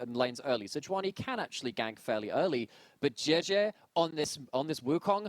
lanes early. So Sejuani can actually gank fairly early, but JJ on this Wukong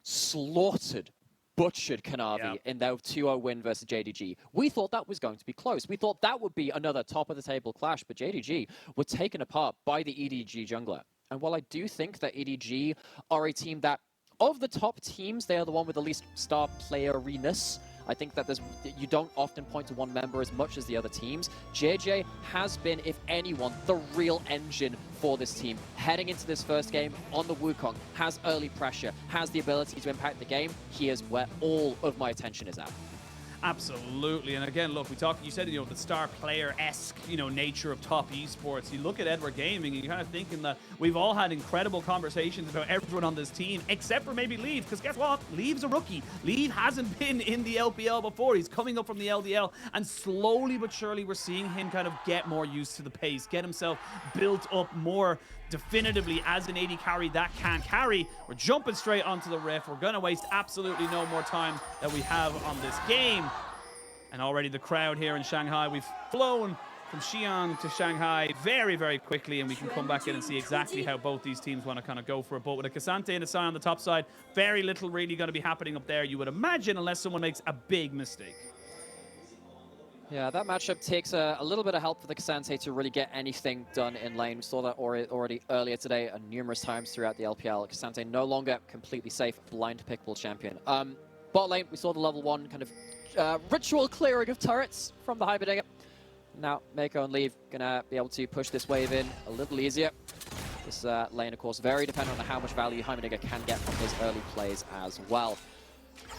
slaughtered, butchered Kanavi in their 2-0 win versus JDG. We thought that was going to be close. We thought that would be another top-of-the-table clash, but JDG were taken apart by the EDG jungler. And while I do think that EDG are a team that, of the top teams, they are the one with the least star playeriness. I think that you don't often point to one member as much as the other teams. JJ has been, if anyone, the real engine for this team. Heading into this first game on the Wukong, has early pressure, has the ability to impact the game. Here's where all of my attention is at. Absolutely, and again, look, you said, the star player-esque, nature of top esports. You look at Edward Gaming, and you're kind of thinking that we've all had incredible conversations about everyone on this team, except for maybe Leave, because guess what? Leave's a rookie. Leave hasn't been in the LPL before. He's coming up from the LDL, and slowly but surely we're seeing him kind of get more used to the pace, get himself built up more definitively as an AD carry that can carry. We're jumping straight onto the riff. We're going to waste absolutely no more time that we have on this game. And already the crowd here in Shanghai, we've flown from Xi'an to Shanghai very, very quickly, and we can come back in and see exactly how both these teams want to kind of go for it. But with a K'Sante and a Sai on the top side, very little really going to be happening up there, you would imagine, unless someone makes a big mistake. Yeah, that matchup takes a little bit of help for the K'Sante to really get anything done in lane. We saw that already earlier today numerous times throughout the LPL. K'Sante no longer completely safe, blind pickable champion. Bot lane, we saw the level 1 kind of ritual clearing of turrets from the Heimerdinger. Now, Mako and Leave gonna be able to push this wave in a little easier. This lane, of course, very dependent on how much value Heimerdinger can get from his early plays as well.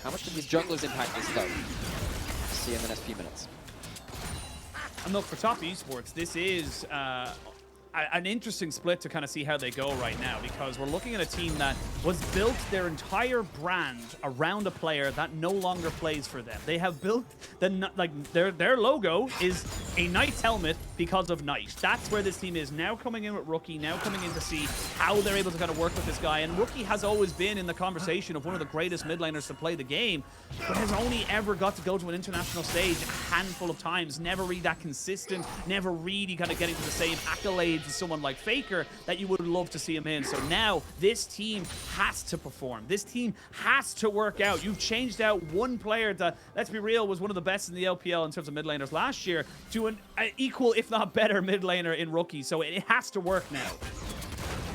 How much do these junglers impact this, though? See you in the next few minutes. And look, for top esports, this is an interesting split to kind of see how they go right now, because we're looking at a team that was built their entire brand around a player that no longer plays for them. They have built their logo is a Knight's helmet because of Knight. That's where this team is now, coming in with Rookie, now coming in to see how they're able to kind of work with this guy. And Rookie has always been in the conversation of one of the greatest mid laners to play the game, but has only ever got to go to an international stage a handful of times. Never really that consistent, never really kind of getting to the same accolades as someone like Faker that you would love to see him in. So now this team has to perform. This team has to work out. You've changed out one player that, let's be real, was one of the best in the LPL in terms of mid laners last year to an equal, if not better, mid laner in Rookie. So it has to work now.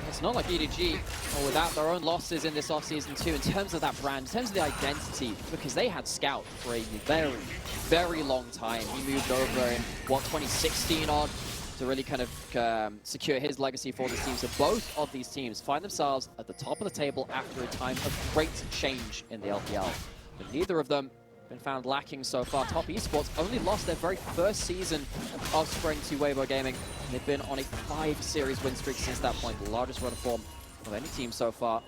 It's not like EDG, or without their own losses in this offseason too, in terms of that brand, in terms of the identity, because they had Scout for a very, very long time. He moved over in, 2016 odd, to really kind of secure his legacy for this team. So both of these teams find themselves at the top of the table after a time of great change in the LPL. But neither of them been found lacking so far. Top Esports only lost their very first season of spring to Weibo Gaming. They've been on a 5-series win streak since that point, the largest run of form of any team so far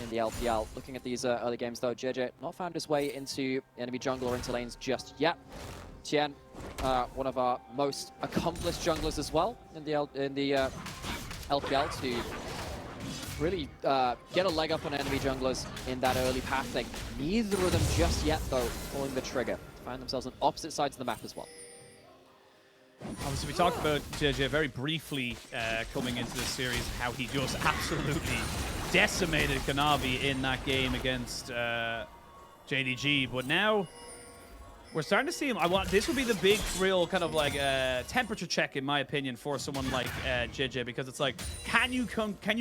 in the LPL. Looking at these early games though, JJ not found his way into enemy jungle or into lanes just yet. Tian, one of our most accomplished junglers as well in the LPL, to really get a leg up on enemy junglers in that early pathing. Neither of them just yet, though, pulling the trigger. Find themselves on opposite sides of the map as well. Obviously, we talked about JJ very briefly coming into this series, how he just absolutely decimated Kanavi in that game against JDG, but now we're starting to see him. This would be the big, real kind of like temperature check, in my opinion, for someone like JJ, because it's like, can you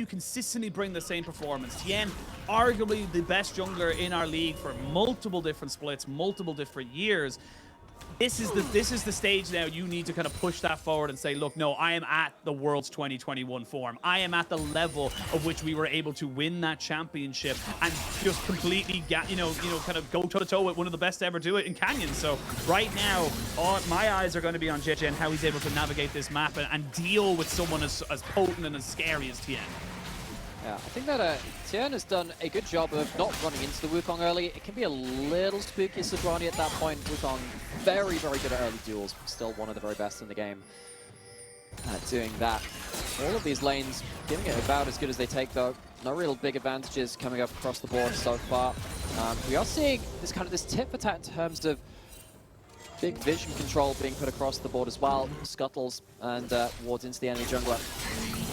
consistently bring the same performance? Tien, arguably the best jungler in our league for multiple different splits, multiple different years. This is the stage now you need to kind of push that forward and say, look, no, I am at the World's 2021 form. I am at the level of which we were able to win that championship and just completely kind of go toe-to-toe with one of the best to ever do it in Canyon. So right now, my eyes are going to be on JJ and how he's able to navigate this map and deal with someone as potent and as scary as Tien. Yeah, I think that Tien has done a good job of not running into the Wukong early. It can be a little spooky Sejuani at that point. Wukong very, very good at early duels. Still one of the very best in the game at doing that. All of these lanes giving it about as good as they take, though. No real big advantages coming up across the board so far. We are seeing this tit for tat in terms of Big vision control being put across the board as well. Scuttles and wards into the enemy jungler.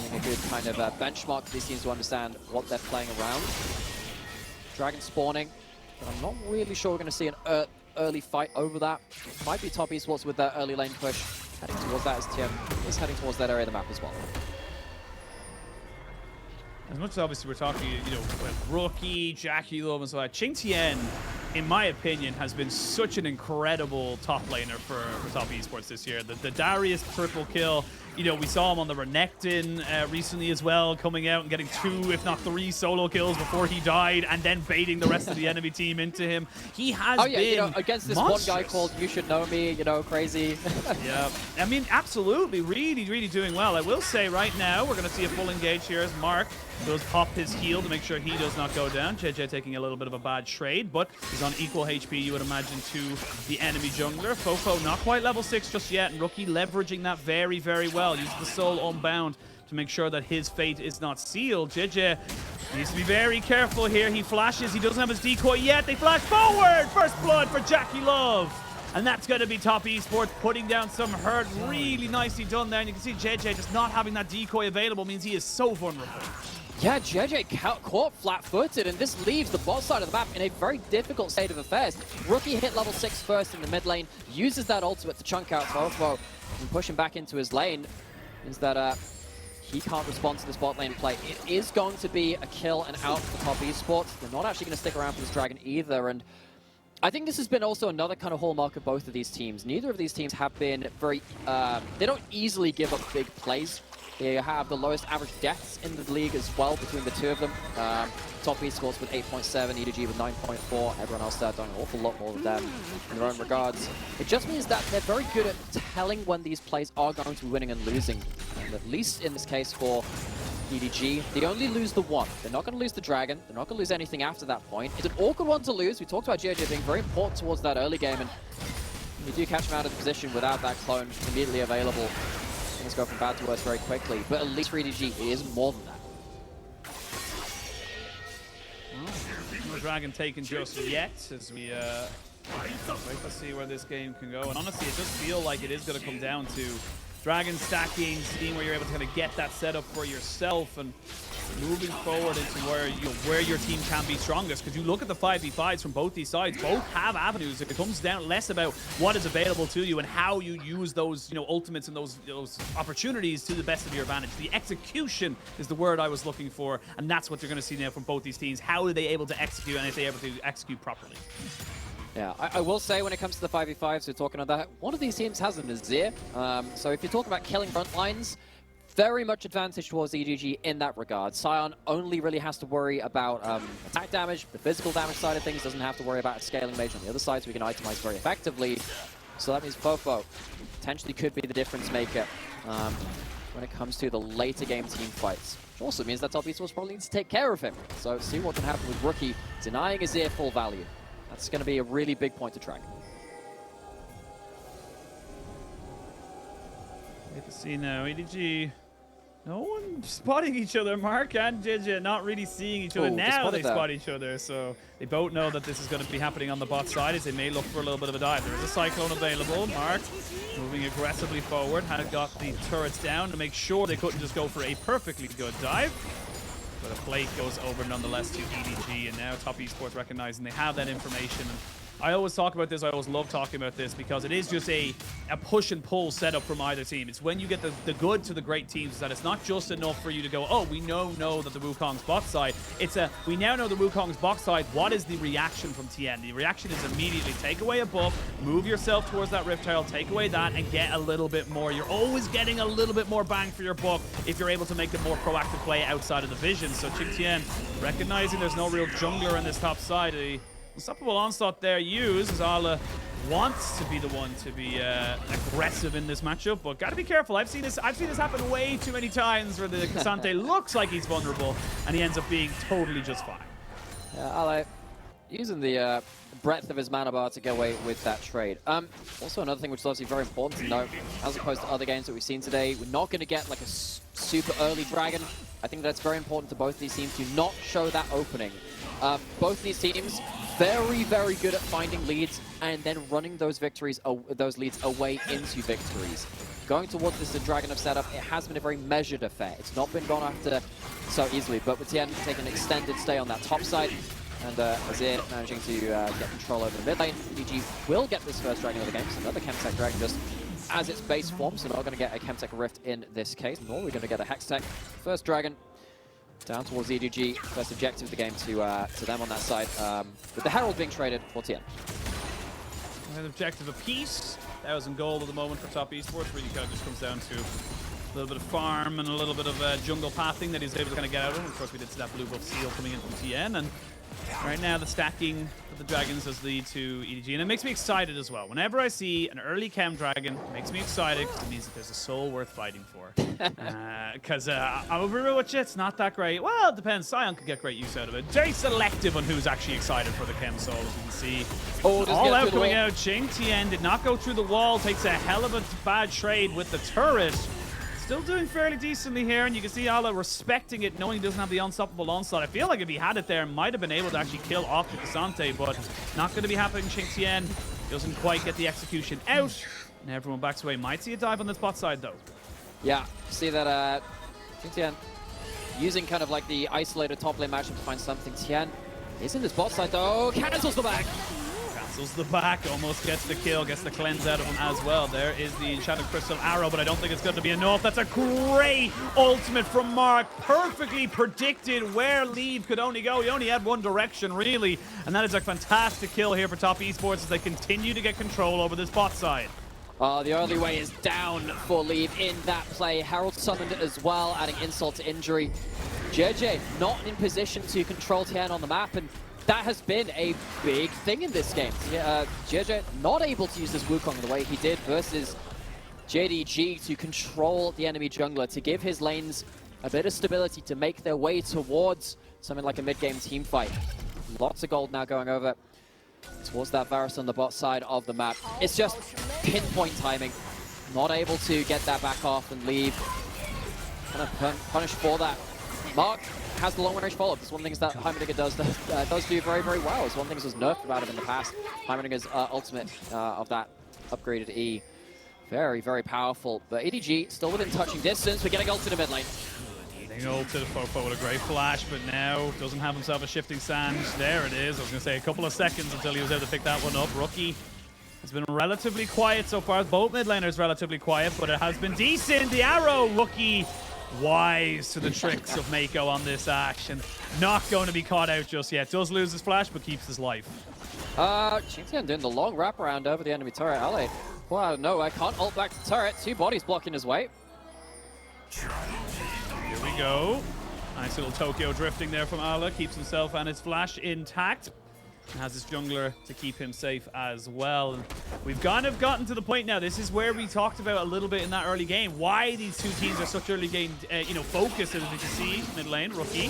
Being a good kind of benchmark for these teams to understand what they're playing around. Dragon spawning, but I'm not really sure we're going to see an early fight over that. Might be top Esports with that early lane push. Heading towards that as TM is heading towards that area of the map as well. As much as obviously we're talking, you know, with Rookie, Jackie Love and so on, Ching Tien, in my opinion, has been such an incredible top laner for top esports this year. The Darius triple kill, you know, we saw him on the Renekton recently as well, coming out and getting 2, if not 3 solo kills before he died, and then baiting the rest of the enemy team into him. He has been you know, against this monstrous. one guy called You Should Know Me, you know, crazy. Yeah, I mean, absolutely, really doing well. I will say right now, we're going to see a full engage here as Mark does pop his heal to make sure he does not go down. JJ taking a little bit of a bad trade, but he's on equal HP, you would imagine, to the enemy jungler. Fofo not quite level 6 just yet, and Rookie leveraging that very well. Uses the Soul Unbound to make sure that his fate is not sealed. JJ needs to be very careful here. He flashes, he doesn't have his decoy yet. They flash forward! First blood for Jackie Love. And that's going to be top esports, putting down some hurt. Really nicely done there. And you can see JJ just not having that decoy available means he is so vulnerable. Yeah, JJ caught flat-footed, and this leaves the bot side of the map in a very difficult state of affairs. Rookie hit level 6 first in the mid lane, uses that ultimate to chunk out Fofo and push him back into his lane. Means that he can't respond to this bot lane play. It is going to be a kill and out for top esports. They're not actually going to stick around for this dragon either, and I think this has been also another kind of hallmark of both of these teams. Neither of these teams have been very, they don't easily give up big plays. They have the lowest average deaths in the league as well between the two of them. Top esports with 8.7, EDG with 9.4. Everyone else there doing an awful lot more than them in their own regards. It just means that they're very good at telling when these plays are going to be winning and losing. And at least in this case for EDG, they only lose the one. They're not going to lose the dragon. They're not going to lose anything after that point. It's an awkward one to lose. We talked about JJ being very important towards that early game, and you do catch him out of the position without that clone immediately available. Things go from bad to worse very quickly, but at least for EDG, it is more than that. No dragon taken just yet, as we wait to see where this game can go. And honestly, it does feel like it is going to come down to dragon stacking, seeing where you're able to kind of get that setup for yourself, and moving forward into where your team can be strongest. Because you look at the 5v5s from both these sides, both have avenues. It comes down less about what is available to you and how you use those, ultimates and those opportunities to the best of your advantage. The execution is the word I was looking for, and that's what you're going to see now from both these teams. How are they able to execute, and if they're able to execute properly? Yeah, I will say when it comes to the 5v5s, we're talking about that, one of these teams has an Azir. So if you're talking about killing front lines, very much advantage towards EDG in that regard. Sion only really has to worry about attack damage. The physical damage side of things doesn't have to worry about a scaling mage on the other side, so we can itemize very effectively. So that means Fofo potentially could be the difference maker when it comes to the later game team fights. Which also means that top esports probably needs to take care of him. So see what can happen with Rookie denying Azir full value. That's going to be a really big point to track. Get to see now, EDG. No one spotting each other. Mark and JJ not really seeing each other. Ooh, now they spot each other, so they both know that this is going to be happening on the bot side, as they may look for a little bit of a dive. There is a Cyclone available. Mark moving aggressively forward, had got the turrets down to make sure they couldn't just go for a perfectly good dive. But a plate goes over nonetheless to EDG, and now top esports recognizing they have that information. And I always talk about this, I always love talking about this, because it is just a push and pull setup from either team. It's when you get the good to the great teams that it's not just enough for you to go, oh, we know that the Wukong's bot side. It's we now know the Wukong's bot side. What is the reaction from TN? The reaction is immediately take away a buff, move yourself towards that Rift Tile, take away that, and get a little bit more. You're always getting a little bit more bang for your buck if you're able to make a more proactive play outside of the vision. So Ching Tien recognizing there's no real jungler on this top side. Unstoppable onslaught there used, as Ala wants to be the one to be aggressive in this matchup, but gotta be careful. I've seen this happen way too many times where the Cassante looks like he's vulnerable and he ends up being totally just fine. Ala using the breadth of his mana bar to get away with that trade. Also another thing which is obviously very important to note, as opposed to other games that we've seen today, we're not going to get like a super early dragon. I think that's very important to both these teams to not show that opening. Both these teams very, very good at finding leads and then running those leads away into victories. Going towards this Dragon of setup, it has been a very measured affair. It's not been gone after so easily, but with Tien taking an extended stay on that top side, and Azir managing to get control over the mid lane. EDG will get this first Dragon of the game. So another Chemtech Dragon just as its base form, so not going to get a Chemtech Rift in this case, nor are we going to get a Hextech. First Dragon down towards EDG. First objective of the game to them on that side, with the Herald being traded for Tien. An objective apiece. 1,000 gold at the moment for top esports. Really kind of just comes down to a little bit of farm and a little bit of jungle pathing that he's able to kind of get out of. Of course, we did see that blue buff seal coming in from Tien, and right now the stacking of the dragons does lead to EDG, and it makes me excited as well. Whenever I see an early chem dragon, it makes me excited because it means that there's a soul worth fighting for. Because I'll be real with you, it's not that great. Well, it depends. Sion could get great use out of it. Very selective on who's actually excited for the chem soul, as you can see. Oh, all out coming out. Ching Tien did not go through the wall, takes a hell of a bad trade with the turret. Still doing fairly decently here, and you can see Ala respecting it, knowing he doesn't have the unstoppable onslaught. I feel like if he had it there, might have been able to actually kill off the Cassante, but not going to be happening. Ching Tien doesn't quite get the execution out, and everyone backs away. Might see a dive on the spot side, though. Yeah, see that Ching Tien using kind of like the isolated top lane matchup to find something. Tien is in the spot side, though. Cancels the back. Cancels the back, almost gets the kill, gets the cleanse out of him as well. There is the Enchanted Crystal Arrow, but I don't think it's going to be enough. That's a great ultimate from Mark. Perfectly predicted where Leave could only go. He only had one direction, really. And that is a fantastic kill here for top esports as they continue to get control over this bot side. The early way is down for Leave in that play. Herald summoned it as well, adding insult to injury. JJ not in position to control Tien on the map, and that has been a big thing in this game. JJ not able to use this Wukong the way he did versus JDG to control the enemy jungler, to give his lanes a bit of stability to make their way towards something like a mid-game team fight. Lots of gold now going over towards that Varus on the bot side of the map. It's just pinpoint timing. Not able to get that back off and Leave. Kind of punished for that. Mark has the long-range follow-up. It's one of the things that HYCAN does do very, very well. It's one of the things that was nerfed about him in the past. HYCAN's ultimate of that upgraded E. Very, very powerful. But EDG still within touching distance. We're getting ult to the mid lane. Getting ult to the Fofo with a great flash, but now doesn't have himself a shifting sand. There it is. I was going to say a couple of seconds until he was able to pick that one up. Rookie has been relatively quiet so far. Both mid laners relatively quiet, but it has been decent. The arrow, Rookie wise to the tricks of Mako on this action. Not going to be caught out just yet. Does lose his flash, but keeps his life. Ching Tien doing the long wraparound over the enemy turret. Ale, wow, no, I can't ult back to turret. Two bodies blocking his way. Here we go. Nice little Tokyo drifting there from Ala. Keeps himself and his flash intact. And has his jungler to keep him safe as well. And we've kind of gotten to the point now. This is where we talked about a little bit in that early game. Why these two teams are such early game, focused, as you can see. Mid lane, Rookie.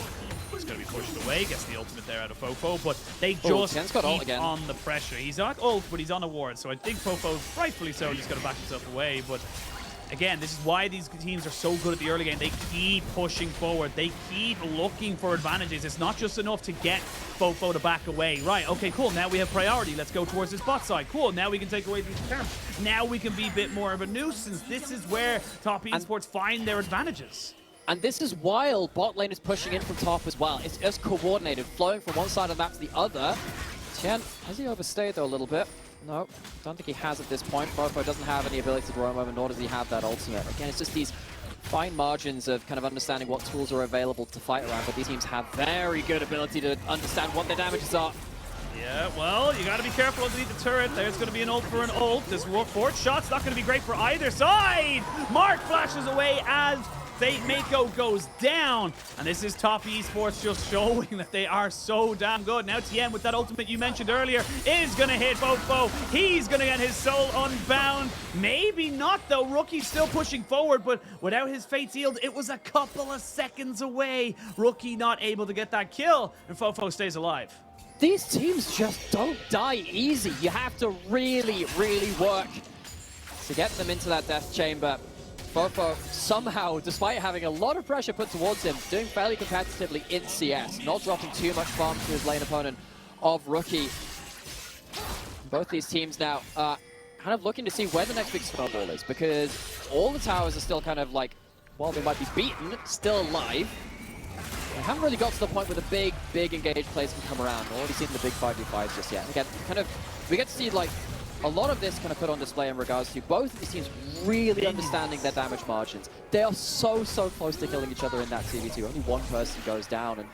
He's going to be pushed away. Gets the ultimate there out of Fofo. But they just keep on the pressure. He's not ult, but he's on a ward. So I think Fofo, rightfully so, just going to back himself away. But again, this is why these teams are so good at the early game. They keep pushing forward. They keep looking for advantages. It's not just enough to get Fofo to back away. Right, okay, cool. Now we have priority. Let's go towards this bot side. Cool, now we can take away these camps. Now we can be a bit more of a nuisance. This is where top esports find their advantages. And this is while bot lane is pushing in from top as well. It's just coordinated, flowing from one side of the map to the other. Tien, has he overstayed though a little bit? No, don't think he has at this point. Fofo doesn't have any ability to roam over, nor does he have that ultimate. Again, it's just these fine margins of kind of understanding what tools are available to fight around, but these teams have very good ability to understand what their damages are. Yeah, well, you got to be careful underneath the turret. There's going to be an ult for an ult. This fourth shot's not going to be great for either side. Mark flashes away as Mako goes down, and this is top esports just showing that they are so damn good. Now Tien with that ultimate you mentioned earlier is gonna hit Fofo. He's gonna get his soul unbound. Maybe not though. Rookie's still pushing forward, but without his fate sealed, it was a couple of seconds away. Rookie not able to get that kill, and Fofo stays alive. These teams just don't die easy. You have to really, really work to get them into that death chamber. Fofo somehow, despite having a lot of pressure put towards him, doing fairly competitively in CS, not dropping too much farm to his lane opponent of Rookie. Both these teams now kind of looking to see where the next big snowball is, because all the towers are still kind of like, while they might be beaten, still alive. We haven't really got to the point where the big engaged plays can come around. We've already seen the big 5v5s just yet. Again, kind of, we get to see like a lot of this kind of put on display in regards to both of these teams really understanding their damage margins. They are so close to killing each other in that 2v2. Only one person goes down, and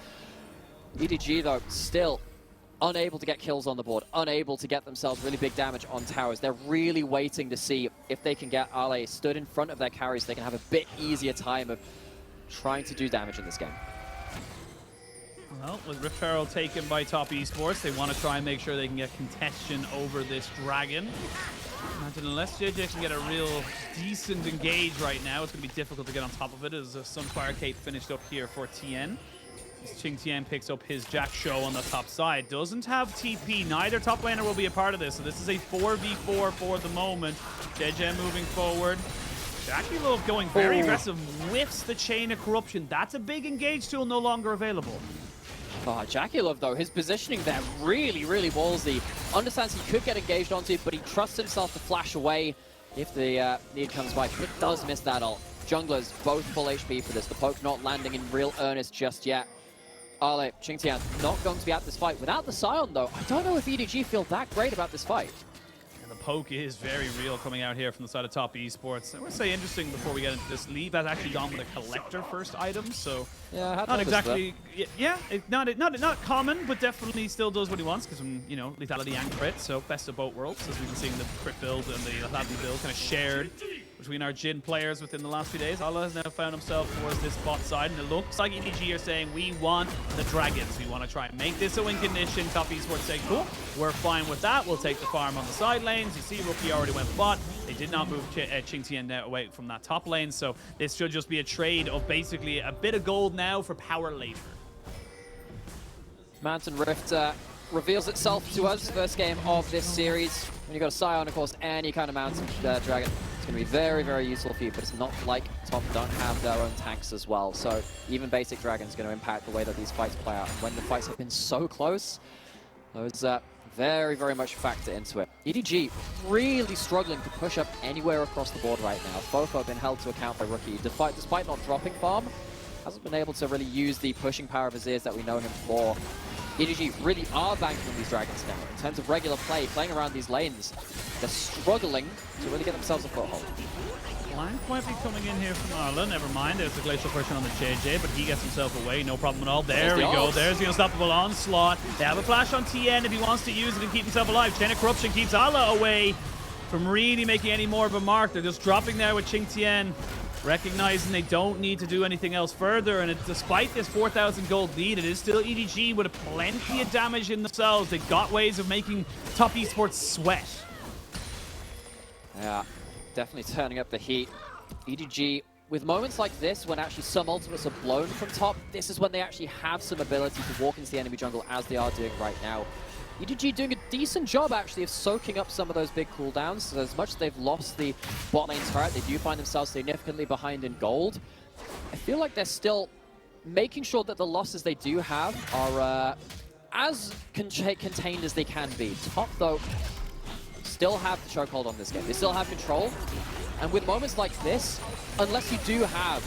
EDG though still unable to get kills on the board, unable to get themselves really big damage on towers. They're really waiting to see if they can get Ale stood in front of their carries so they can have a bit easier time of trying to do damage in this game. Well, with Rift Herald taken by Top Esports, they want to try and make sure they can get contention over this dragon. Imagine unless JJ can get a real decent engage right now, it's going to be difficult to get on top of it as Sunfire Cape finished up here for TN. As Chingtian picks up his Jack Show on the top side. Doesn't have TP. Neither top laner will be a part of this. So this is a 4v4 for the moment. JJ moving forward. Jackie Love going very aggressive. Whiffs the Chain of Corruption. That's a big engage tool no longer available. Oh, Jackie Love, though, his positioning there really ballsy. Understands he could get engaged onto it, but he trusts himself to flash away if the need comes by. But does miss that ult. Junglers both full HP for this. The poke not landing in real earnest just yet. Ale, Chingtian not going to be at this fight. Without the Scion, though, I don't know if EDG feel that great about this fight. And the poke is very real coming out here from the side of Top Esports. I want to say interesting before we get into this, Leave has actually gone with a collector first item, so yeah, not exactly, not common, but definitely still does what he wants because you know, lethality and crit, so best of both worlds, as we've been seeing the crit build and the lethality build kind of shared between our Jhin players within the last few days. Allah has now found himself towards this bot side, and it looks like EDG are saying, we want the dragons. We want to try and make this a win condition. Top Esports say, cool, we're fine with that. We'll take the farm on the side lanes. You see, Rookie already went bot. They did not move Chingtian away from that top lane, so this should just be a trade of basically a bit of gold now for power later. Mountain Rift reveals itself to us. First game of this series. When you got a Scion, of course, any kind of mountain dragon, it's going to be very useful for you, but it's not like Top don't have their own tanks as well. So even basic dragon is going to impact the way that these fights play out. And when the fights have been so close, those very much factor into it. EDG really struggling to push up anywhere across the board right now. Fofo have been held to account by Rookie. Despite not dropping farm, hasn't been able to really use the pushing power of his ears that we know him for. EDG really are banking on these dragons now. In terms of regular play, playing around these lanes, they're struggling to really get themselves a foothold. Blank might be coming in here from Arla. Never mind, there's the glacial pushing on the JJ, but he gets himself away, no problem at all. There we go, there's the unstoppable onslaught. They have a flash on TN if he wants to use it and keep himself alive. Chain of Corruption keeps Arla away from really making any more of a mark. They're just dropping there with Chingtian, recognizing they don't need to do anything else further, and despite this 4,000 gold lead, it is still EDG with plenty of damage in themselves. They've got ways of making Top Esports sweat. Yeah, definitely turning up the heat. EDG, with moments like this, when actually some ultimates are blown from top, this is when they actually have some ability to walk into the enemy jungle as they are doing right now. EDG doing a decent job, actually, of soaking up some of those big cooldowns. So as much as they've lost the bot lane turret, they do find themselves significantly behind in gold. I feel like they're still making sure that the losses they do have are as contained as they can be. Top, though, still have the chokehold on this game. They still have control. And with moments like this, unless you do have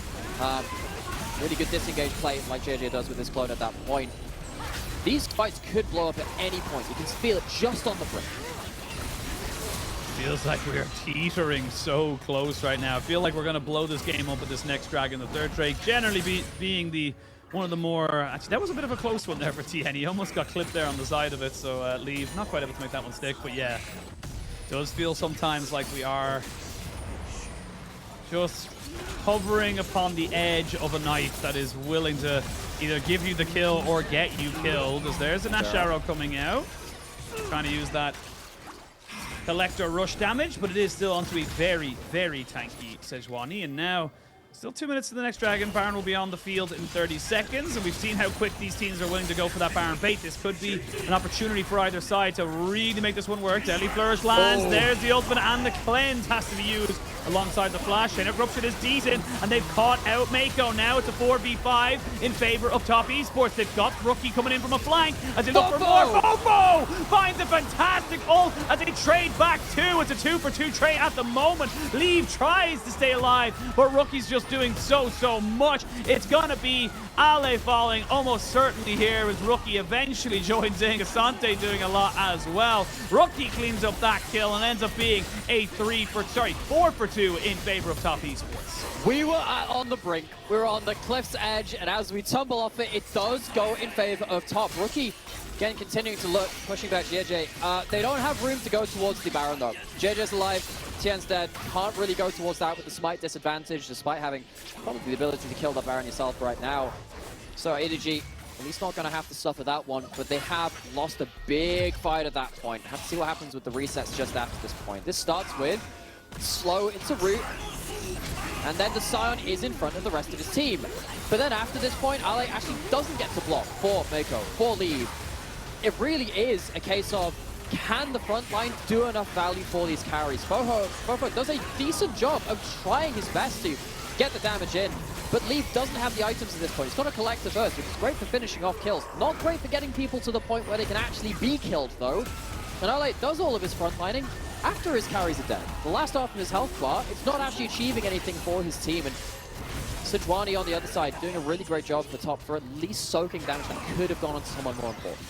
really good disengage play like JJ does with his clone at that point, these fights could blow up at any point. You can feel it just on the brink. Feels like we are teetering so close right now. I feel like we're going to blow this game up with this next dragon. The third Drake generally being the one of the more... Actually, that was a bit of a close one there for TN. He almost got clipped there on the side of it, so Leave not quite able to make that one stick. But yeah, it does feel sometimes like we are just hovering upon the edge of a knife that is willing to either give you the kill or get you killed. As there's an Ash Arrow coming out, trying to use that collector rush damage, but it is still onto a very tanky Sejuani. And now Still 2 minutes to the next Dragon. Baron will be on the field in 30 seconds, and we've seen how quick these teams are willing to go for that Baron bait. This could be an opportunity for either side to really make this one work. Deadly Flourish lands. There's the ultimate, and the cleanse has to be used alongside the flash. Chain of Corruption is decent, and they've caught out Mako. Now it's a 4v5 in favor of Top Esports. They've got Rookie coming in from a flank as they look for more. Bobo finds a fantastic ult as they trade back two. It's a 2-for-2 trade at the moment. Leave tries to stay alive, but Rookie's just doing so much. It's gonna be Ale falling almost certainly here as Rookie eventually joins in. Asante doing a lot as well. Rookie cleans up that kill and ends up being a 4-for-2 in favor of Top Esports. We were on the brink. We were on the cliff's edge, and as we tumble off it, it does go in favor of Top. Rookie, again, continuing to look, pushing back JJ. They don't have room to go towards the Baron, though. JJ's alive. Tien's dead. Can't really go towards that with the smite disadvantage, despite having probably the ability to kill the Baron yourself right now. So EDG, at least not going to have to suffer that one, but they have lost a big fight at that point. Have to see what happens with the resets just after this point. This starts with slow into root, and then the Scion is in front of the rest of his team. But then after this point, Ale actually doesn't get to block for Mako, for Leave. It really is a case of, can the front line do enough value for these carries? Fofo does a decent job of trying his best to get the damage in, but Leave doesn't have the items at this point. He's got to collect the burst, which is great for finishing off kills. Not great for getting people to the point where they can actually be killed, though. And Ale does all of his frontlining after his carries are dead. The last half of his health bar, it's not actually achieving anything for his team. And Sejuani on the other side doing a really great job for Top for at least soaking damage that could have gone on to someone more important.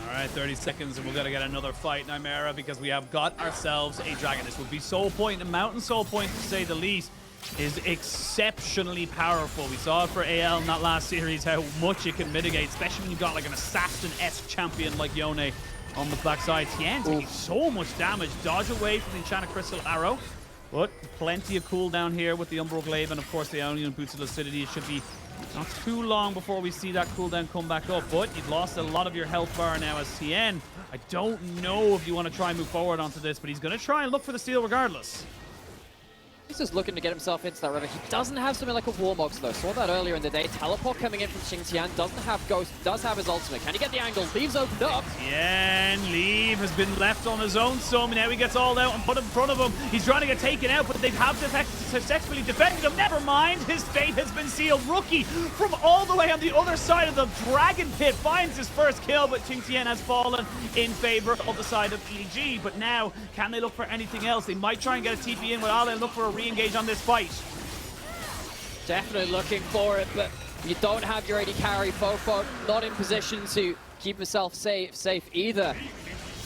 All right, 30 seconds, and we're going to get another fight, Nymera, because we have got ourselves a Dragon. This would be Soul Point, and Mountain Soul Point, to say the least, is exceptionally powerful. We saw it for AL in that last series, how much it can mitigate, especially when you've got like an assassin-esque champion like Yone on the backside. Tien taking so much damage. Dodge away from the Enchanted Crystal Arrow, but plenty of cooldown here with the Umbral Glaive, and of course the Ionian Boots of Lucidity. It should be not too long before we see that cooldown come back up, but you've lost a lot of your health bar now as Tien. I don't know if you want to try and move forward onto this, but he's going to try and look for the steal regardless. He's just looking to get himself into that river. He doesn't have something like a Warmox, though. Saw that earlier in the day. Teleport coming in from Xingtian. Doesn't have Ghost. Does have his ultimate. Can he get the angle? Leave's opened up. Tien, Leave has been left on his own some. Now he gets all out and put in front of him. He's trying to get taken out, but they have successfully defended him. Never mind. His fate has been sealed. Rookie from all the way on the other side of the Dragon Pit finds his first kill, but Xingtian has fallen in favor of the side of EDG. But now, can they look for anything else? They might try and get a TP in with Ale and look for a re-engage on this fight. Definitely looking for it, but you don't have your AD carry. Fofo not in position to keep himself safe either.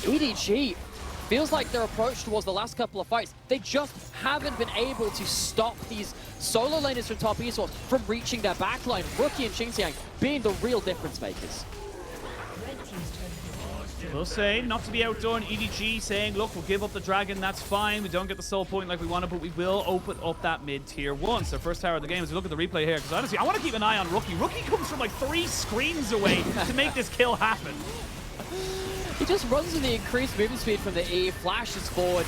EDG feels like their approach towards the last couple of fights, they just haven't been able to stop these solo laners from Top Esports from reaching their backline. Rookie and Xingtian being the real difference makers. We'll say, not to be outdone, EDG saying, look, we'll give up the Dragon, that's fine. We don't get the Soul Point like we wanted, but we will open up that mid-tier 1. So first tower of the game, as we look at the replay here, because honestly, I want to keep an eye on Rookie. Rookie comes from like 3 screens away to make this kill happen. He just runs in the increased movement speed from the E, flashes forward,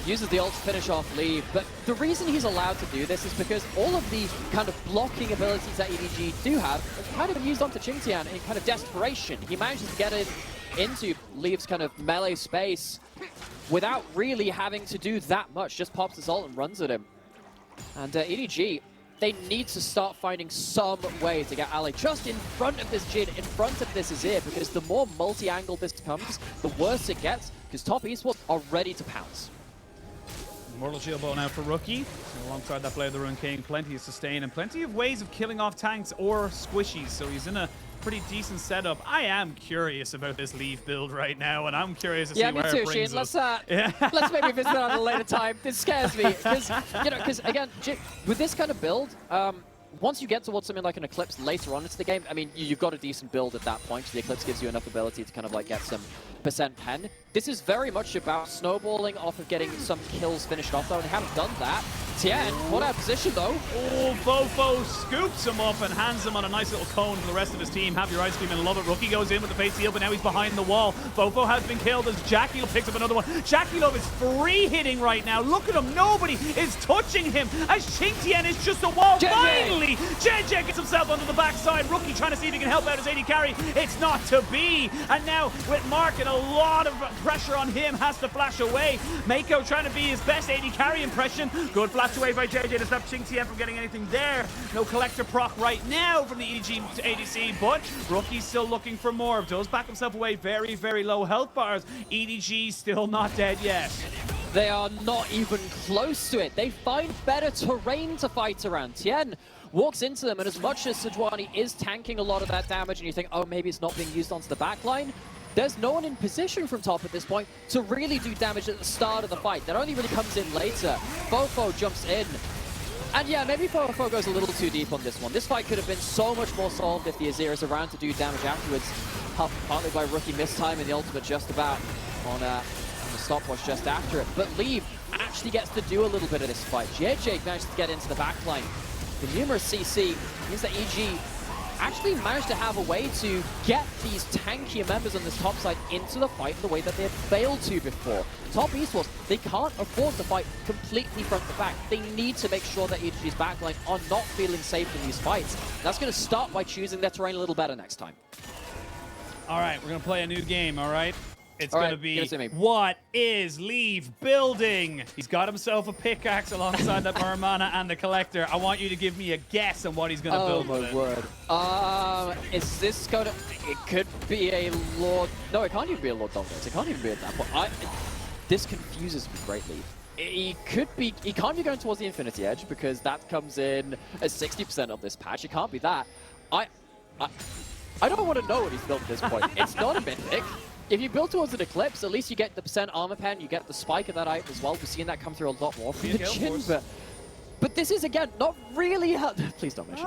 uses the ult to finish off Leave. But the reason he's allowed to do this is because all of the kind of blocking abilities that EDG do have have kind of been used onto Xingtian in kind of desperation. He manages to get it into Leave's kind of melee space without really having to do that much. Just pops his ult and runs at him. And EDG, they need to start finding some way to get Ale just in front of this Jin, in front of this Azir, because the more multi-angle this becomes, the worse it gets, because Top Esports are ready to pounce. Mortal Shield Bow now for Rookie. Alongside that Blade of the Ruined King, plenty of sustain and plenty of ways of killing off tanks or squishies, so he's in a pretty decent setup. I am curious about this Leave build right now, and I'm curious to see where it brings us. Let's maybe visit that at a later time. This scares me, because again, with this kind of build, once you get towards something like an Eclipse later on into the game, I mean, you've got a decent build at that point, so the Eclipse gives you enough ability to kind of like get some percent pen. This is very much about snowballing off of getting some kills finished off, though, and they haven't done that. Tien, what a position though. Oh, Fofo scoops him up and hands him on a nice little cone for the rest of his team. Have your ice cream and love it. Rookie goes in with the face heel, but now he's behind the wall. Fofo has been killed as Jackie picks up another one. Jackie Love is free hitting right now. Look at him. Nobody is touching him as Tien is just a wall. Finally, JJ gets himself onto the backside. Rookie trying to see if he can help out his AD carry. It's not to be. And now with Mark and a lot of pressure on him, has to flash away. Mako trying to be his best AD carry impression. Good flash away by JJ to stop Tien from getting anything there. No collector proc right now from the EDG to ADC, but Rookie's still looking for more. Does back himself away. Very, very low health bars. EDG still not dead yet. They are not even close to it. They find better terrain to fight around. Tien walks into them, and as much as Sejuani is tanking a lot of that damage, and you think, oh, maybe it's not being used onto the backline, there's no one in position from top at this point to really do damage at the start of the fight. That only really comes in later. Fofo jumps in. And yeah, maybe Fofo goes a little too deep on this one. This fight could have been so much more solved if the Azir is around to do damage afterwards. Partly by Rookie mistime and the ultimate just about on the stopwatch just after it. But Leave actually gets to do a little bit of this fight. JJ managed to get into the backline. The numerous CC means that EG actually managed to have a way to get these tankier members on this top side into the fight in the way that they had failed to before. Top Esports, they can't afford to fight completely front to back. They need to make sure that EG's backline are not feeling safe in these fights. That's going to start by choosing their terrain a little better next time. All right, we're going to play a new game, all right? It's going to be, to what is Leave building? He's got himself a pickaxe alongside that Muramana and the Collector. I want you to give me a guess on what he's going to build with it. Oh my word. Is this going to... It could be a Lord... No, it can't even be a Lord Dominus. It can't even be at that point. This confuses me greatly. He can't be going towards the Infinity Edge because that comes in as 60% of this patch. It can't be that. I don't want to know what he's built at this point. It's not a mythic. If you build towards an Eclipse, at least you get the % armor pen, you get the spike of that item as well. We're seeing that come through a lot more from the Jhin, but this is, again, not really how... Please don't mention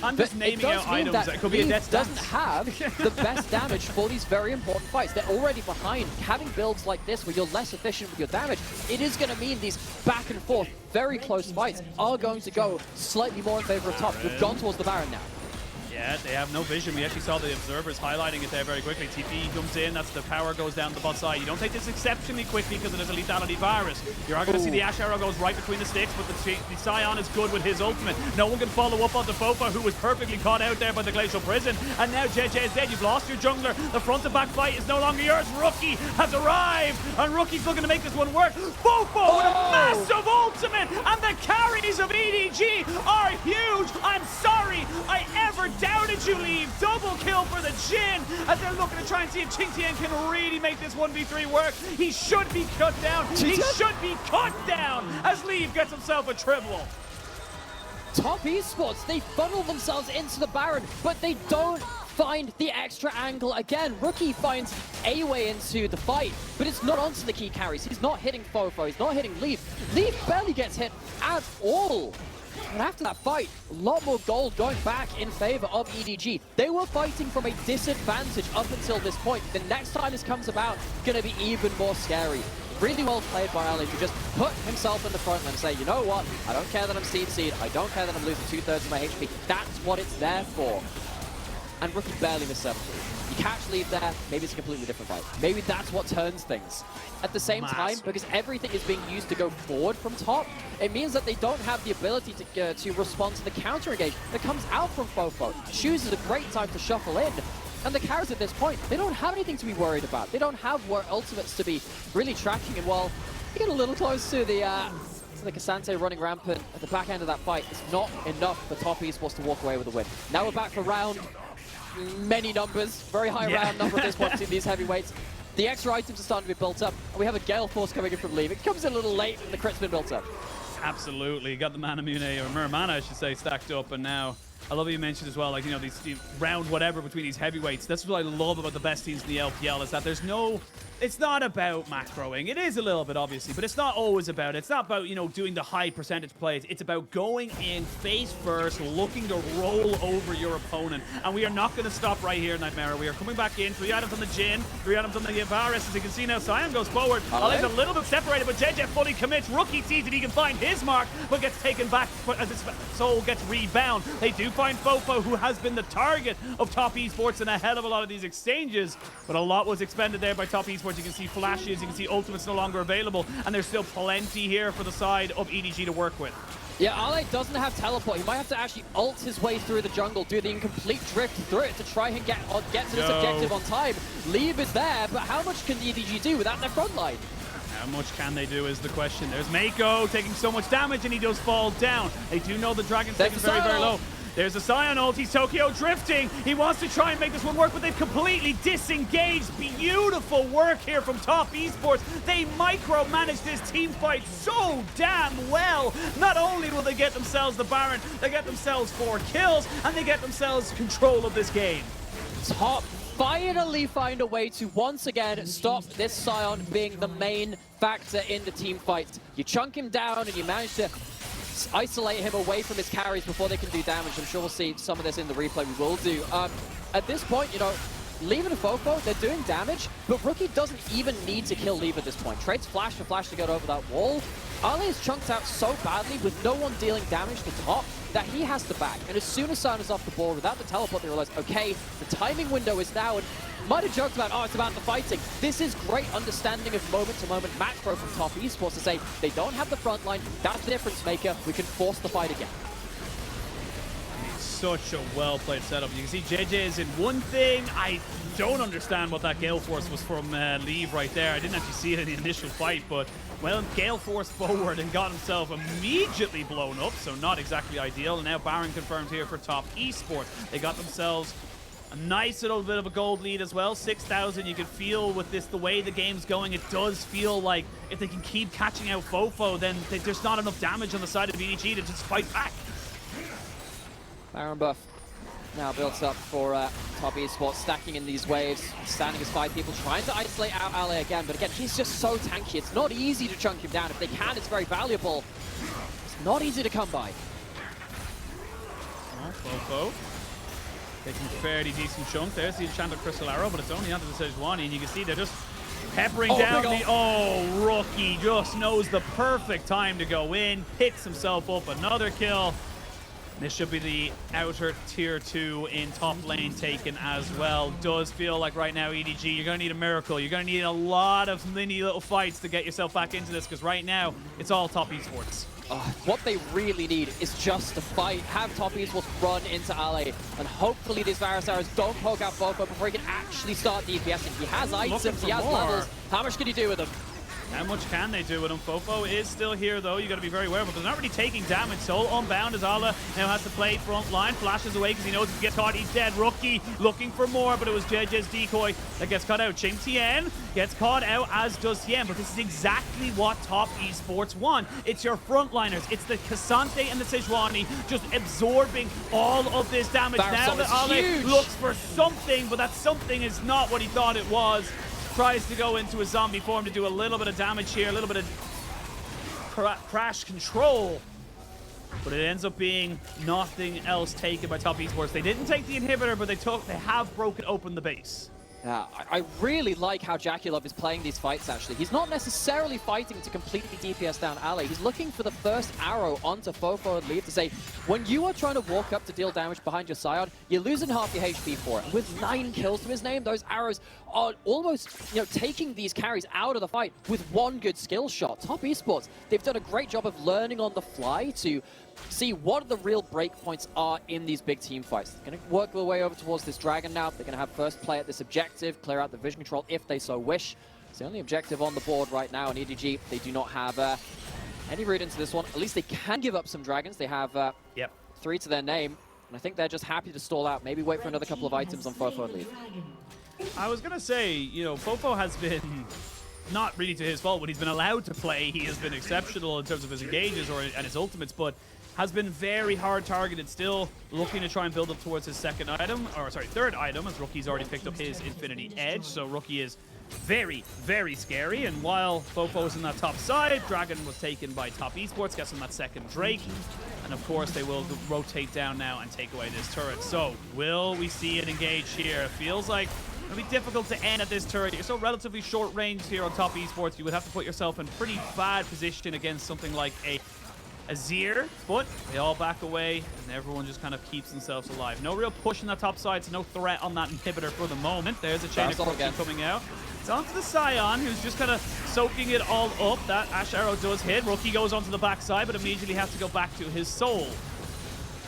I'm just naming out items that could be a death doesn't have the best damage for these very important fights. They're already behind. Having builds like this where you're less efficient with your damage, it is going to mean these back and forth, very close fights are going to go slightly more in favor of top. We've gone towards the Baron now. Yeah, they have no vision. We actually saw the observers highlighting it there very quickly. TP comes in, that's the power goes down the bot side. You don't take this exceptionally quickly because it is a lethality virus. You're going to see the Ash Arrow goes right between the sticks, but the Scion is good with his ultimate. No one can follow up on the Fofo, who was perfectly caught out there by the Glacial Prison. And now JJ is dead. You've lost your jungler. The front and back fight is no longer yours. Rookie has arrived, and Rookie's looking to make this one work. Fofo with a massive ultimate, and the carries of EDG are huge. I'm sorry I ever doubted you, Leave. Double kill for the Jhin as they're looking to try and see if Tien can really make this 1v3 work. He should be cut down. He should be cut down as Leave gets himself a triple. Top Esports, they funnel themselves into the Baron, but they don't find the extra angle again. Rookie finds a way into the fight, but it's not onto the key carries. He's not hitting Fofo, he's not hitting Leaf. Leaf barely gets hit at all. And after that fight, a lot more gold going back in favor of EDG. They were fighting from a disadvantage up until this point. The next time this comes about, going to be even more scary. Really well played by Ali to just put himself in the front line and say, you know what, I don't care that I'm seed, I don't care that I'm losing 2/3 of my HP. That's what it's there for. And Rookie barely missed 7. You catch Leave there, maybe it's a completely different fight. Maybe that's what turns things. At the same time, because everything is being used to go forward from top, it means that they don't have the ability to respond to the counter engage that comes out from Fofo. Chooses a great time to shuffle in. And the carries at this point, they don't have anything to be worried about. They don't have ultimates to be really tracking. And while you get a little close to the Cassante running rampant at the back end of that fight, it's not enough for Top Esports to walk away with a win. Now we're back for round many numbers, very high round number at this point between these heavyweights. The extra items are starting to be built up, and we have a Gale Force coming in from Leave. It comes in a little late, and the crit's been built up. Absolutely. You got the Manamune, or Muramana, I should say, stacked up, and now I love what you mentioned as well, like, you know, these round whatever between these heavyweights. That's what I love about the best teams in the LPL, is that there's no it's not about macroing. It is a little bit, obviously, but it's not always about it. It's not about, you know, doing the high percentage plays. It's about going in face first, looking to roll over your opponent. And we are not going to stop right here, Nightmare. We are coming back in. 3 items on the Jhin, 3 items on the Varus. As you can see now, Sion goes forward. Ali's a little bit separated, but JJ fully commits. Rookie sees that he can find his mark, but gets taken back as his soul gets rebound. They do find Fofo, who has been the target of Top Esports in a hell of a lot of these exchanges, but a lot was expended there by Top Esports. You can see flashes, you can see ultimates no longer available, and there's still plenty here for the side of EDG to work with. Yeah, Ale doesn't have teleport. He might have to actually ult his way through the jungle, do the incomplete drift through it to try and get to this objective on time. Leave is there, but how much can EDG do without their front line? How much can they do is the question. There's Mako taking so much damage, and he does fall down. They do know the Dragon's taking very, very low. There's a Sion ult. He's Tokyo drifting. He wants to try and make this one work, but they've completely disengaged. Beautiful work here from Top Esports. They micromanage this team fight so damn well. Not only will they get themselves the Baron, they get themselves 4 kills, and they get themselves control of this game. Top finally find a way to once again stop this Sion being the main factor in the team fight. You chunk him down and you manage to isolate him away from his carries before they can do damage. I'm sure we'll see some of this in the replay. We will do. At this point, you know, Leave and Fofo, they're doing damage, but Rookie doesn't even need to kill Leave at this point. Trades Flash for Flash to get over that wall. Ale is chunked out so badly with no one dealing damage to top that he has to back. And as soon as Sion is off the board without the teleport, they realize, okay, the timing window is now. And might have joked about, oh, it's about the fighting. This is great understanding of moment-to-moment macro from Top Esports to say they don't have the front line. That's the difference maker. We can force the fight again. Such a well-played setup. You can see JJ is in one thing. I don't understand what that Gale Force was from Leave right there. I didn't actually see it in the initial fight, but, well, Gale Force forward and got himself immediately blown up, so not exactly ideal. And now Baron confirmed here for Top Esports. They got themselves a nice little bit of a gold lead as well. 6,000. You can feel with this, the way the game's going, it does feel like if they can keep catching out Fofo, then there's not enough damage on the side of EDG to just fight back. Baron buff now built up for Top Esports, stacking in these waves, standing as 5 people, trying to isolate out Ale again, but again, he's just so tanky. It's not easy to chunk him down. If they can, it's very valuable. It's not easy to come by. Fofo taking a fairly decent chunk. There's the Enchanted Crystal Arrow, but it's only onto the Sejuani, and you can see they're just peppering down the... Oh, Rookie just knows the perfect time to go in, picks himself up another kill. This should be the outer tier 2 in top lane taken as well. Does feel like right now, EDG, you're going to need a miracle. You're going to need a lot of mini little fights to get yourself back into this, because right now, it's all Top Esports. What they really need is just to fight, have Top Esports run into Ale, and hopefully these Varus arrows don't poke out Fofo before he can actually start DPSing. He has items, he has levels. How much can he do with them? How much can they do with him? Fofo is still here, though. You got to be very aware of it. They're not really taking damage. Soul unbound as Ala now has to play front line. Flashes away because he knows if he gets caught, he's dead. Rookie looking for more, but it was JJ's decoy that gets caught out. Ching Tien gets caught out, as does Tien. But this is exactly what Top Esports want. It's your frontliners. It's the Cassante and the Sejuani just absorbing all of this damage. Now that Ale looks for something, but that something is not what he thought it was. Tries to go into a zombie form to do a little bit of damage here, a little bit of crash control, but it ends up being nothing else taken by Top Esports. They didn't take the inhibitor, but they have broken open the base. Yeah, I really like how Jackulov is playing these fights, actually. He's not necessarily fighting to completely DPS down Ale. He's looking for the first arrow onto Fofo and Leave to say, when you are trying to walk up to deal damage behind your Sion, you're losing half your HP for it. And with 9 kills to his name, those arrows are almost, you know, taking these carries out of the fight with one good skill shot. Top Esports, they've done a great job of learning on the fly to see what the real breakpoints are in these big team fights. They're going to work their way over towards this dragon now. They're going to have first play at this objective, clear out the vision control if they so wish. It's the only objective on the board right now in EDG. They do not have any route into this one. At least they can give up some dragons. They have 3 to their name. And I think they're just happy to stall out. Maybe wait for another couple of items on Fofo and Leave. I was going to say, you know, Fofo has been... not really to his fault when he's been allowed to play. He has been exceptional in terms of his engages and his ultimates, but has been very hard targeted, still looking to try and build up towards his third item, as Rookie's already picked up his Infinity Edge, so Rookie is very, very scary. And while Fofo was in that top side, Dragon was taken by top Esports, gets on that second Drake. And of course, they will rotate down now and take away this turret. So, will we see it engage here? It feels like it'll be difficult to end at this turret. You're so relatively short range here on top Esports. You would have to put yourself in pretty bad position against something like a Azir, but they all back away, and everyone just kind of keeps themselves alive. No real push on that top side, so no threat on that inhibitor for the moment. There's a chain of corruption coming out. It's onto the Scion, who's just kind of soaking it all up. That Ash Arrow does hit. Rookie goes onto the backside, but immediately has to go back to his soul.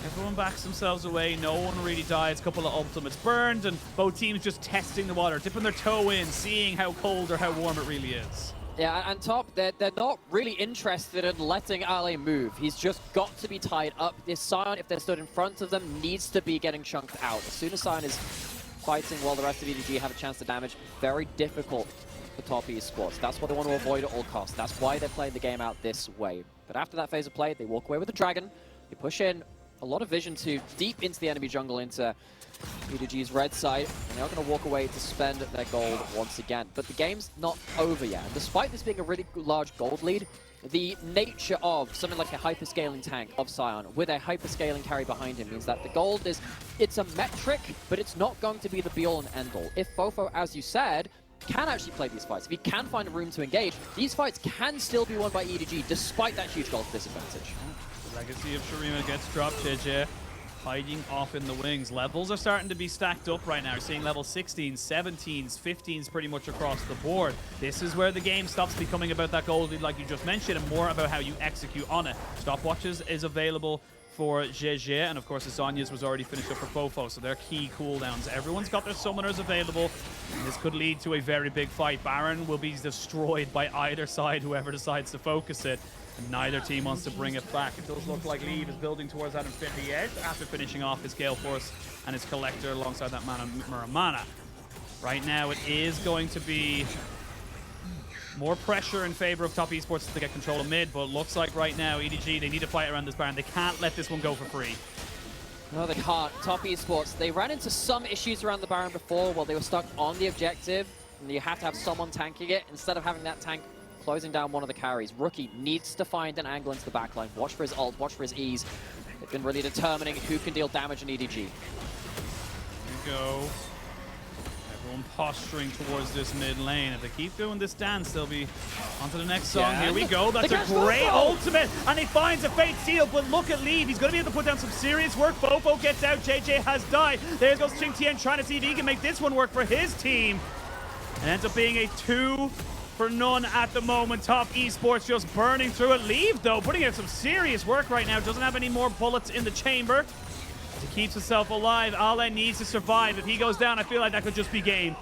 Everyone backs themselves away. No one really dies. A couple of ultimates burned, and both teams just testing the water, dipping their toe in, seeing how cold or how warm it really is. Yeah, and top, they're not really interested in letting Ale move. He's just got to be tied up. This Scion, if they're stood in front of them, needs to be getting chunked out. As soon as Scion is fighting while the rest of EDG have a chance to damage, very difficult for top Esports. That's what they want to avoid at all costs. That's why they're playing the game out this way. But after that phase of play, they walk away with the Dragon. They push in a lot of vision to deep into the enemy jungle, into EDG's red side, and they're going to walk away to spend their gold once again. But the game's not over yet. And despite this being a really large gold lead, the nature of something like a hyperscaling tank of Scion with a hyperscaling carry behind him means that the gold it's a metric, but it's not going to be the be-all and end-all. If Fofo, as you said, can actually play these fights, if he can find a room to engage, these fights can still be won by EDG despite that huge gold disadvantage. The legacy of Shurima gets dropped, JJ. Hiding off in the wings. Levels are starting to be stacked up right now. We're seeing level 16s, 17s, 15s pretty much across the board. This is where the game stops becoming about that gold lead like you just mentioned and more about how you execute on it. Stopwatches is available for JJ, and of course the Zonya's was already finished up for Fofo, so they're key cooldowns. Everyone's got their summoners available, and this could lead to a very big fight. Baron will be destroyed by either side, whoever decides to focus it. And neither team wants to bring it back. It does look like Leave is building towards that Infinity Edge after finishing off his Gale Force and his Collector alongside that Muramana. Right now it is going to be more pressure in favor of top Esports to get control of mid, but it looks like right now EDG, they need to fight around this Baron. They can't let this one go for free. No, they can't. Top Esports, they ran into some issues around the Baron before while they were stuck on the objective, and you have to have someone tanking it instead of having that tank closing down one of the carries. Rookie needs to find an angle into the backline. Watch for his ult, watch for his E's. They've been really determining who can deal damage in EDG. Here we go. Everyone posturing towards this mid lane. If they keep doing this dance, they'll be onto the next song. Yeah. Here we go. That's a great ultimate. And he finds a Fate Seal, but look at Leave. He's going to be able to put down some serious work. Fofo gets out. JJ has died. There goes Ching Tien trying to see if he can make this one work for his team. It ends up being a 2 for none at the moment. Top Esports just burning through it. Leave, though, putting in some serious work right now. Doesn't have any more bullets in the chamber. He keeps himself alive. Ale needs to survive. If he goes down, I feel like that could just be game.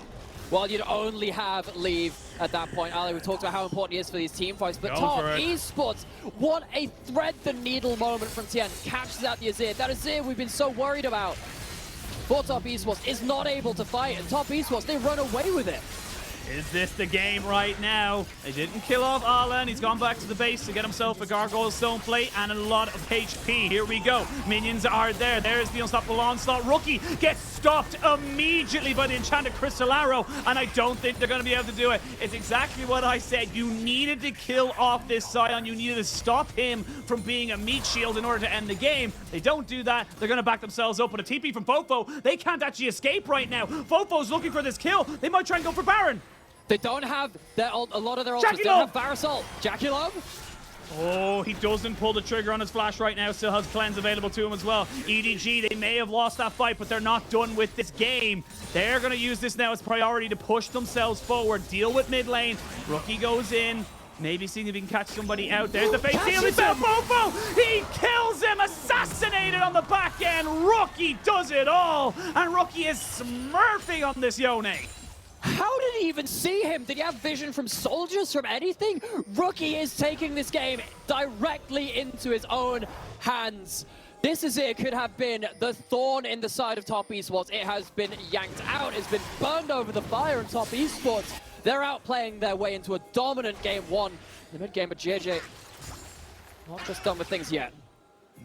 Well, you'd only have Leave at that point. Ale, we talked about how important he is for these team fights, but Top Esports, what a thread the needle moment from Tien. Catches out the Azir. That Azir we've been so worried about for Top Esports is not able to fight, and Top Esports, they run away with it. Is this the game right now? They didn't kill off Arlen. He's gone back to the base to get himself a Gargoyle Stone Plate and a lot of HP. Here we go. Minions are there. There's the unstoppable onslaught. Rookie gets stopped immediately by the enchanted Crystal Arrow, and I don't think they're going to be able to do it. It's exactly what I said. You needed to kill off this Scion. You needed to stop him from being a meat shield in order to end the game. They don't do that. They're going to back themselves up with a TP from Fofo. They can't actually escape right now. Fofo's looking for this kill. They might try and go for Baron. They don't have a lot of their ultras. They don't have Varus ult. Jackie Love? Oh, he doesn't pull the trigger on his flash right now. Still has cleanse available to him as well. EDG, they may have lost that fight, but they're not done with this game. They're going to use this now as priority to push themselves forward. Deal with mid lane. Rookie goes in. Maybe seeing if he can catch somebody out. There's the Fate Seal. He found Fofo. He kills him. Assassinated on the back end. Rookie does it all. And Rookie is smurfing on this Yone. How did he even see him? Did he have vision from soldiers, from anything? Rookie is taking this game directly into his own hands. This is it. Could have been the thorn in the side of Top Esports. It has been yanked out. It's been burned over the fire in Top Esports. They're outplaying their way into a dominant Game 1. The mid game, but JJ not just done with things yet.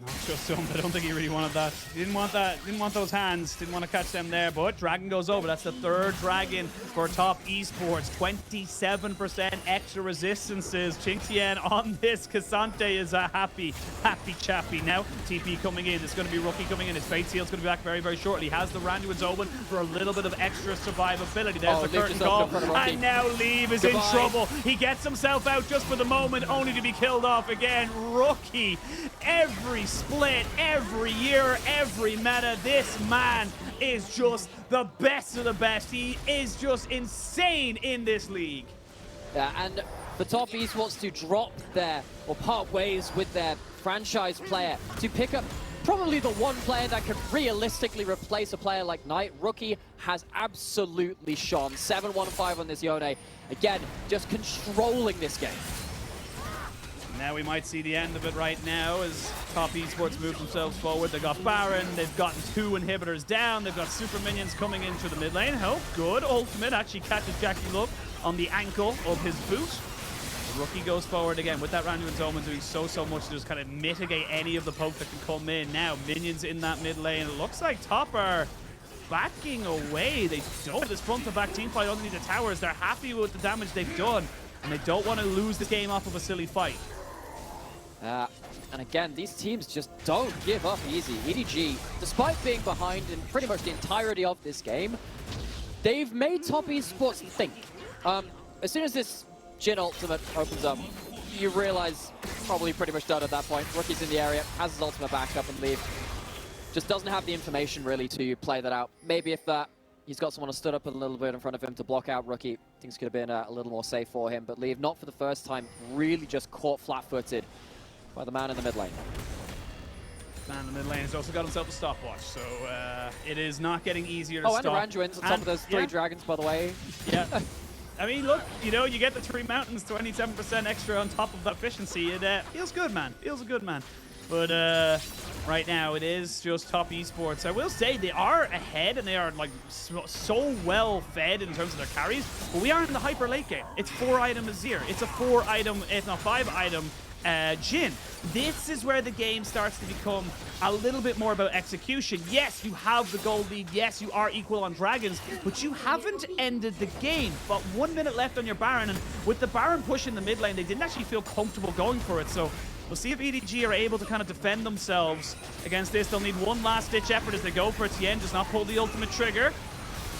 Not just him. I don't think he really wanted that. He didn't want that. Didn't want those hands. Didn't want to catch them there. But Dragon goes over. That's the third Dragon for top esports. 27% extra resistances. Qingtian on this. Kasante is a happy chappy. Now TP coming in. It's going to be Rookie coming in. His Fate Seal's going to be back very, very shortly. Has the Randuin's open for a little bit of extra survivability. There's the curtain call. And now Leave is in trouble. He gets himself out just for the moment, only to be killed off again. Rookie. Every split, every year, every meta, this man is just the best of the best. He is just insane in this league. Yeah, and for top esports to drop there or part ways with their franchise player to pick up probably the one player that could realistically replace a player like Knight, Rookie has absolutely shone. 7-1-5 on this Yone. Again, just controlling this game. Now we might see the end of it right now as top esports move themselves forward. They got Baron, they've gotten 2 inhibitors down, they've got super minions coming into the mid lane. Oh, good. Ultimate actually catches Jackie Love on the ankle of his boot. Rookie goes forward again with that Randuin's Omen, doing so much to just kind of mitigate any of the poke that can come in. Now minions in that mid lane. It looks like top are backing away. They don't this front to back team fight underneath the towers. They're happy with the damage they've done, and they don't want to lose this game off of a silly fight. And again, these teams just don't give up easy. EDG, despite being behind in pretty much the entirety of this game, they've made top esports think. As soon as this Jhin ultimate opens up, you realize probably pretty much done at that point. Rookie's in the area, has his ultimate back up and leave. Just doesn't have the information really to play that out. Maybe if he's got someone who stood up a little bit in front of him to block out Rookie, things could have been a little more safe for him. But Leave, not for the first time, really just caught flat-footed by the man in the mid lane. Man in the mid lane has also got himself a stopwatch, so it is not getting easier to stop. Oh, and a Randuin's on top of those 3 dragons, by the way. Yeah. I mean, look, you know, you get the 3 mountains, 27% extra on top of that efficiency. It feels good, man. Feels good, man. But right now, it is just top esports. I will say they are ahead, and they are like so well fed in terms of their carries. But we are in the hyper late game. It's 4-item Azir. It's a 4-item, if not 5-item Jhin. This is where the game starts to become a little bit more about execution. Yes, you have the gold lead. Yes, you are equal on dragons, but you haven't ended the game. But 1 minute left on your Baron, and with the Baron push in the mid lane, they didn't actually feel comfortable going for it. So we'll see if EDG are able to kind of defend themselves against this. They'll need one last ditch effort as they go for it. Tien does not pull the ultimate trigger.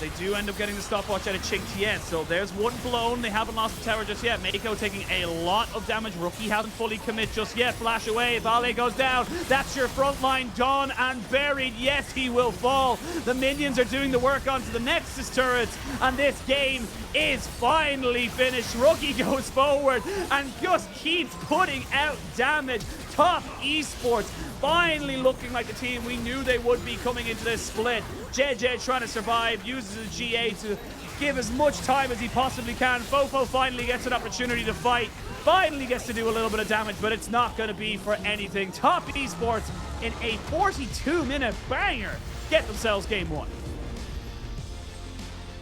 They do end up getting the stopwatch out of Qingtian. So there's one blown. They haven't lost the tower just yet. Meiko taking a lot of damage. Rookie hasn't fully commit just yet. Flash away. Vale goes down. That's your front line. Dawn and buried. Yes, he will fall. The minions are doing the work onto the Nexus turrets. And this game is finally finished. Rookie goes forward and just keeps putting out damage. Top esports finally looking like the team we knew they would be coming into this split. JJ trying to survive, uses a GA to give as much time as he possibly can. Fofo finally gets an opportunity to fight, finally gets to do a little bit of damage, but it's not going to be for anything. Top esports in a 42-minute banger get themselves game 1.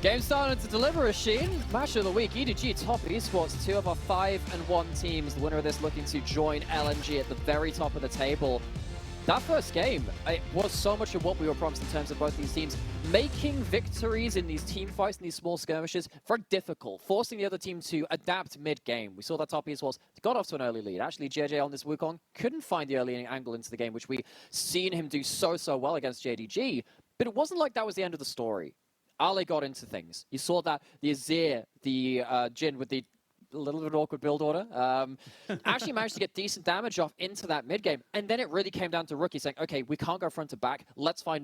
Game started to deliver a Sheen. Match of the week, EDG, top esports, 2 of our 5-1 teams. The winner of this looking to join LMG at the very top of the table. That first game, it was so much of what we were promised in terms of both these teams. Making victories in these team fights and these small skirmishes very difficult, forcing the other team to adapt mid-game. We saw that top esports got off to an early lead. Actually, JJ on this Wukong couldn't find the early angle into the game, which we seen him do so well against JDG. But it wasn't like that was the end of the story. Ale got into things. You saw that the Azir, the Jhin with the little bit awkward build order, actually managed to get decent damage off into that mid game. And then it really came down to Rookie saying, okay, we can't go front to back. Let's find